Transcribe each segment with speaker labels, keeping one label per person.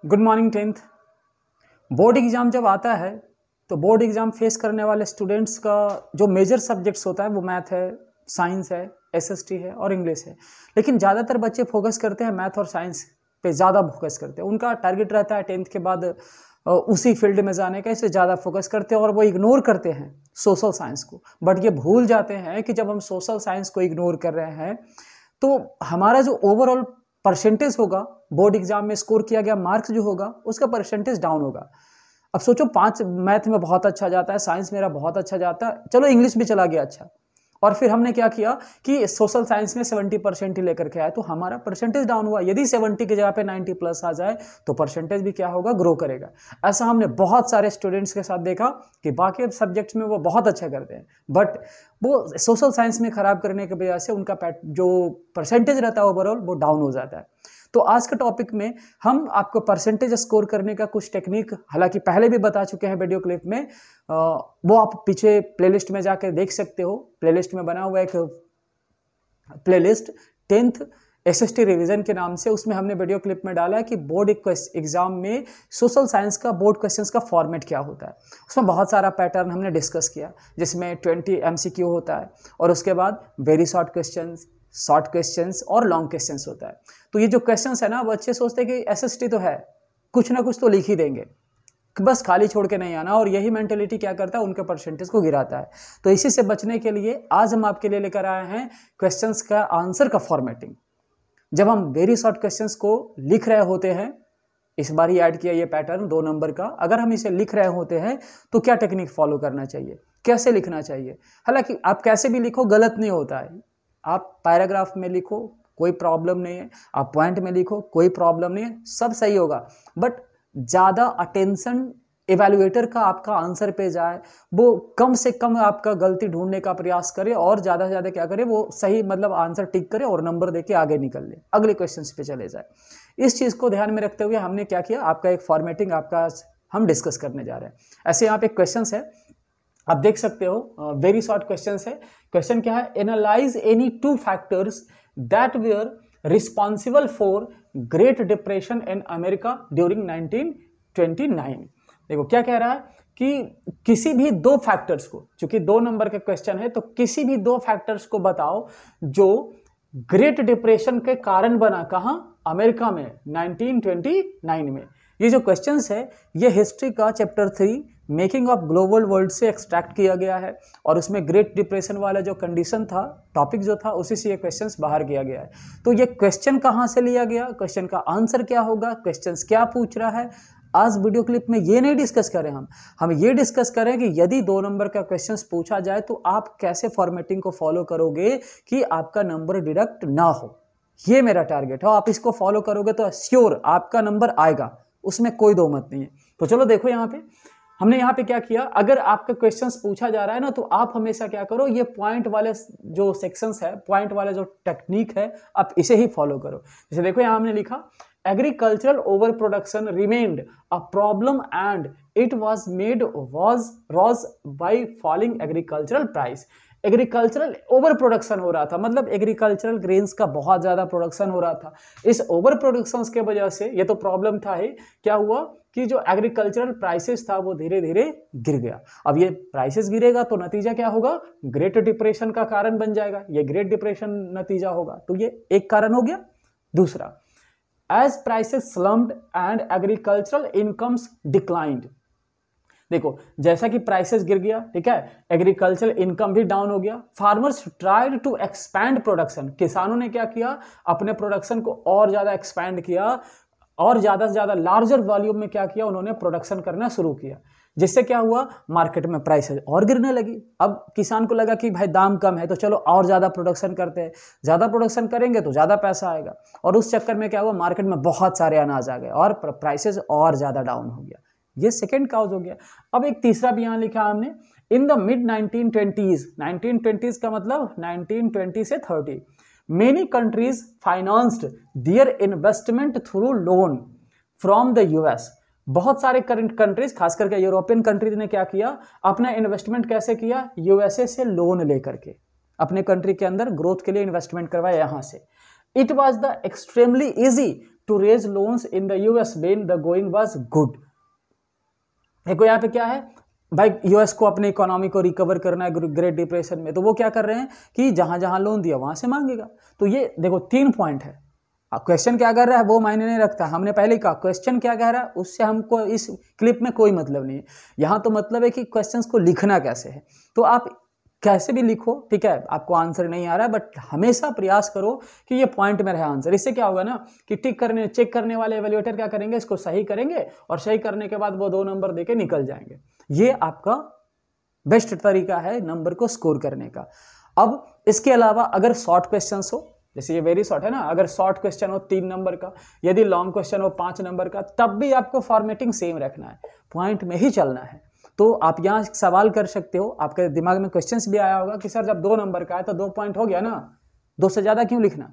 Speaker 1: Good morning tenth. Board exam जब आता है तो बोर्ड एग्ज़ाम फेस करने वाले स्टूडेंट्स का जो मेजर सब्जेक्ट्स होता है वो मैथ है, साइंस है, एसएसटी है और इंग्लिश है। लेकिन ज़्यादातर बच्चे फोकस करते हैं मैथ और साइंस पे, ज़्यादा फोकस करते हैं। उनका टारगेट रहता है टेंथ के बाद उसी फील्ड में जाने का, इसलिए ज़्यादा फोकस करते हैं और वो इग्नोर करते हैं सोशल साइंस को। बट ये भूल जाते हैं कि जब हम सोशल साइंस को इग्नोर कर रहे हैं तो हमारा जो ओवरऑल परसेंटेज होगा, बोर्ड एग्जाम में स्कोर किया गया मार्क्स जो होगा उसका परसेंटेज डाउन होगा। अब सोचो 5 मैथ में बहुत अच्छा जाता है, साइंस मेरा बहुत अच्छा जाता है, चलो इंग्लिश भी चला गया अच्छा, और फिर हमने क्या किया कि सोशल साइंस में 70% ही लेकर के आए तो हमारा परसेंटेज डाउन हुआ। यदि 70 की जगह पे 90 प्लस आ जाए तो परसेंटेज भी क्या होगा, ग्रो करेगा। ऐसा हमने बहुत सारे स्टूडेंट्स के साथ देखा कि बाकी सब्जेक्ट्स में वो बहुत अच्छा करते हैं बट वो सोशल साइंस में खराब करने की वजह से उनका जो परसेंटेज रहता है ओवरऑल वो डाउन हो जाता है। तो आज के टॉपिक में हम आपको परसेंटेज स्कोर करने का कुछ टेक्निक हालांकि पहले भी बता चुके हैं वीडियो क्लिप में, वो आप पीछे प्लेलिस्ट में जाकर देख सकते हो। प्लेलिस्ट में बना हुआ एक प्लेलिस्ट 10th एसएसटी रिवीजन के नाम से, उसमें हमने वीडियो क्लिप में डाला है कि बोर्ड एग्जाम में सोशल साइंस का बोर्ड क्वेश्चंस का फॉर्मेट क्या होता है। उसमें बहुत सारा पैटर्न हमने डिस्कस किया, जिसमें 20 एमसीक्यू होता है और उसके बाद very short questions, short questions और लॉन्ग क्वेश्चंस होता है। तो ये जो क्वेश्चंस है ना, बच्चे सोचते हैं कि एसएसटी तो है, कुछ ना कुछ तो लिख ही देंगे, बस खाली छोड़ के नहीं आना, और यही मेंटेलिटी क्या करता है, उनके परसेंटेज को गिराता है। तो इसी से बचने के लिए आज हम आपके लिए लेकर आए हैं क्वेश्चंस का आंसर का फॉर्मेटिंग। जब हम वेरी शॉर्ट क्वेश्चंस को लिख रहे होते हैं, इस बार ही ऐड किया ये पैटर्न 2 नंबर का, अगर हम इसे लिख रहे होते हैं तो क्या टेक्निक फॉलो करना चाहिए, कैसे लिखना चाहिए। हालांकि आप कैसे भी लिखो गलत नहीं होता है, आप पैराग्राफ में लिखो कोई प्रॉब्लम नहीं है, आप पॉइंट में लिखो कोई प्रॉब्लम नहीं है, सब सही होगा। बट ज़्यादा अटेंशन इवैल्यूएटर का आपका आंसर पे जाए, वो कम से कम आपका गलती ढूंढने का प्रयास करे और ज़्यादा से ज़्यादा क्या करे, वो सही मतलब आंसर टिक करे और नंबर देके आगे निकल ले, अगले क्वेश्चन पे चले जाए। इस चीज़ को ध्यान में रखते हुए हमने क्या किया, आपका एक फॉर्मेटिंग आपका हम डिस्कस करने जा रहे हैं। ऐसे यहाँ पे क्वेश्चन है, आप देख सकते हो, वेरी शॉर्ट क्वेश्चन है। क्वेश्चन क्या है, analyse any 2 factors that were responsible for great depression in America during 1929। देखो क्या कह रहा है कि किसी भी 2 फैक्टर्स को, चूंकि 2 नंबर का क्वेश्चन है तो किसी भी 2 फैक्टर्स को बताओ जो ग्रेट डिप्रेशन के कारण बना, कहां, अमेरिका में 1929 में। ये जो क्वेश्चंस है ये हिस्ट्री का chapter 3 making of global world से एक्सट्रैक्ट किया गया है, और उसमें ग्रेट डिप्रेशन वाला जो कंडीशन था, टॉपिक जो था, उसी से ये क्वेश्चंस बाहर किया गया है। तो ये क्वेश्चन कहाँ से लिया गया, क्वेश्चन का आंसर क्या होगा, क्वेश्चंस क्या पूछ रहा है, आज वीडियो क्लिप में ये नहीं डिस्कस करें। हम ये डिस्कस करें कि यदि 2 नंबर का क्वेश्चंस पूछा जाए तो आप कैसे फॉर्मेटिंग को फॉलो करोगे कि आपका नंबर डिडक्ट ना हो। ये मेरा टारगेट है, आप इसको फॉलो करोगे तो श्योर आपका नंबर आएगा, उसमें कोई दो मत नहीं है। तो चलो देखो यहाँ पे हमने यहाँ पे क्या किया, अगर आपका क्वेश्चंस पूछा जा रहा है ना तो आप हमेशा क्या करो, ये पॉइंट वाले जो सेक्शंस है, पॉइंट वाले जो टेक्निक है, आप इसे ही फॉलो करो। जैसे देखो यहाँ हमने लिखा, agricultural over production remained a problem and it was made worse by falling agricultural price. Agricultural over production हो रहा था, मतलब एग्रीकल्चरल ग्रेन्स का बहुत ज़्यादा प्रोडक्शन हो रहा था। इस ओवर प्रोडक्शन के वजह से ये तो प्रॉब्लम था ही, क्या हुआ कि जो एग्रीकल्चरल प्राइसेस था वो धीरे धीरे गिर गया। अब ये प्राइसेस गिरेगा तो नतीजा क्या होगा, ग्रेट डिप्रेशन का कारण बन जाएगा, ये ग्रेट डिप्रेशन नतीजा होगा। तो ये एक कारण हो गया। दूसरा, as prices slumped and agricultural incomes declined. देखो जैसा कि प्राइसेस गिर गया, ठीक है, एग्रीकल्चरल इनकम भी डाउन हो गया। Farmers tried to expand production, किसानों ने क्या किया, अपने प्रोडक्शन को और ज़्यादा एक्सपैंड किया और ज़्यादा से ज़्यादा लार्जर वॉल्यूम में क्या किया, उन्होंने प्रोडक्शन करना शुरू किया, जिससे क्या हुआ, मार्केट में प्राइसेस और गिरने लगी। अब किसान को लगा कि भाई दाम कम है तो चलो और ज़्यादा प्रोडक्शन करते हैं, ज़्यादा प्रोडक्शन करेंगे तो ज़्यादा पैसा आएगा, और उस चक्कर में क्या हुआ, मार्केट में बहुत सारे अनाज आ गए और प्राइसेस और ज़्यादा डाउन हो गया। ये सेकेंड काउज हो गया। अब एक तीसरा भी यहाँ लिखा हमने, in the mid 1920s, 1920s का मतलब 1920 से 30, many countries financed their investment through loan from the US. बहुत सारे कंट्रीज, खास करके यूरोपियन कंट्रीज ने क्या किया, अपना इन्वेस्टमेंट कैसे किया, यूएसए से लोन लेकर के अपने कंट्री के अंदर ग्रोथ के लिए इन्वेस्टमेंट करवाया यहाँ से। It was the extremely easy to raise loans in the US when the going was good. देखो यहाँ पे क्या है भाई, यूएस को अपने इकोनॉमी को रिकवर करना है ग्रेट डिप्रेशन में, तो वो क्या कर रहे हैं कि जहां जहां लोन दिया वहां से मांगेगा। तो ये देखो 3 पॉइंट है। क्वेश्चन क्या कर रहा है वो मायने नहीं रखता, हमने पहले ही कहा क्वेश्चन क्या कह रहा है उससे हमको इस क्लिप में कोई मतलब नहीं है। यहाँ तो मतलब है कि क्वेश्चंस को लिखना कैसे है। तो आप कैसे भी लिखो, ठीक है, आपको आंसर नहीं आ रहा है बट हमेशा प्रयास करो कि ये पॉइंट में रहे आंसर। इससे क्या होगा ना कि चेक करने वाले एवेल्युएटर क्या करेंगे, इसको सही करेंगे और सही करने के बाद वो 2 नंबर देके निकल जाएंगे। ये आपका बेस्ट तरीका है नंबर को स्कोर करने का। अब इसके अलावा अगर शॉर्ट क्वेश्चंस हो, जैसे ये वेरी शॉर्ट है ना, अगर शॉर्ट क्वेश्चन हो 3 नंबर का, यदि लॉन्ग क्वेश्चन हो 5 नंबर का, तब भी आपको फॉर्मेटिंग सेम रखना है, पॉइंट में ही चलना है। तो आप यहाँ सवाल कर सकते हो, आपके दिमाग में क्वेश्चंस भी आया होगा कि सर जब 2 नंबर का है तो 2 पॉइंट हो गया ना, 2 से ज़्यादा क्यों लिखना।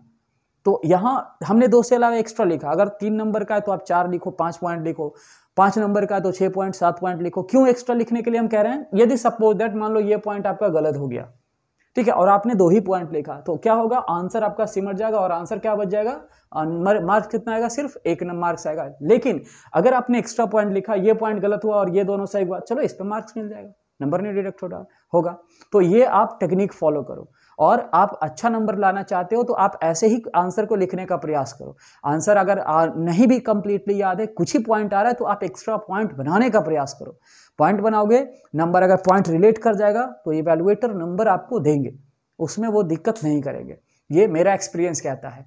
Speaker 1: तो यहाँ हमने 2 से अलावा एक्स्ट्रा लिखा। अगर 3 नंबर का है तो आप 4 लिखो, 5 पॉइंट लिखो, 5 नंबर का है तो 6 पॉइंट 7 पॉइंट लिखो। क्यों एक्स्ट्रा लिखने के लिए हम कह रहे हैं, यदि सपोज दैट मान लो ये पॉइंट आपका गलत हो गया, ठीक है, और आपने 2 ही पॉइंट लिखा, तो क्या होगा, आंसर आपका सिमट जाएगा और आंसर क्या बच जाएगा, मार्क्स कितना आएगा, सिर्फ 1 मार्क्स आएगा। लेकिन अगर आपने एक्स्ट्रा पॉइंट लिखा, ये पॉइंट गलत हुआ और ये दोनों सही हुआ, चलो इस पर मार्क्स मिल जाएगा, नंबर नहीं डिडक्ट होगा। तो ये आप टेक्निक फॉलो करो और आप अच्छा नंबर लाना चाहते हो तो आप ऐसे ही आंसर को लिखने का प्रयास करो। आंसर अगर नहीं भी कंप्लीटली याद है, कुछ ही पॉइंट आ रहा है, तो आप एक्स्ट्रा पॉइंट बनाने का प्रयास करो। पॉइंट बनाओगे, नंबर अगर पॉइंट रिलेट कर जाएगा तो इवैल्यूएटर नंबर आपको देंगे, उसमें वो दिक्कत नहीं करेंगे। ये मेरा एक्सपीरियंस कहता है।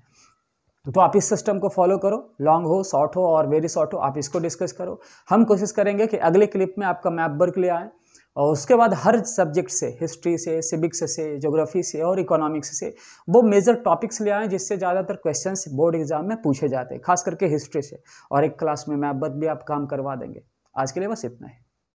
Speaker 1: तो आप इस सिस्टम को फॉलो करो, लॉन्ग हो, शॉर्ट हो और वेरी शॉर्ट हो, आप इसको डिस्कस करो। हम कोशिश करेंगे कि अगले क्लिप में आपका मैप वर्क ले आए और उसके बाद हर सब्जेक्ट से, हिस्ट्री से, सिविक्स से, ज्योग्राफी से और इकोनॉमिक्स से वो मेजर टॉपिक्स ले आएँ जिससे ज़्यादातर क्वेश्चंस बोर्ड एग्जाम में पूछे जाते हैं, खास करके हिस्ट्री से, और एक क्लास में मैप वर्क भी आप काम करवा देंगे। आज के लिए बस इतना ही।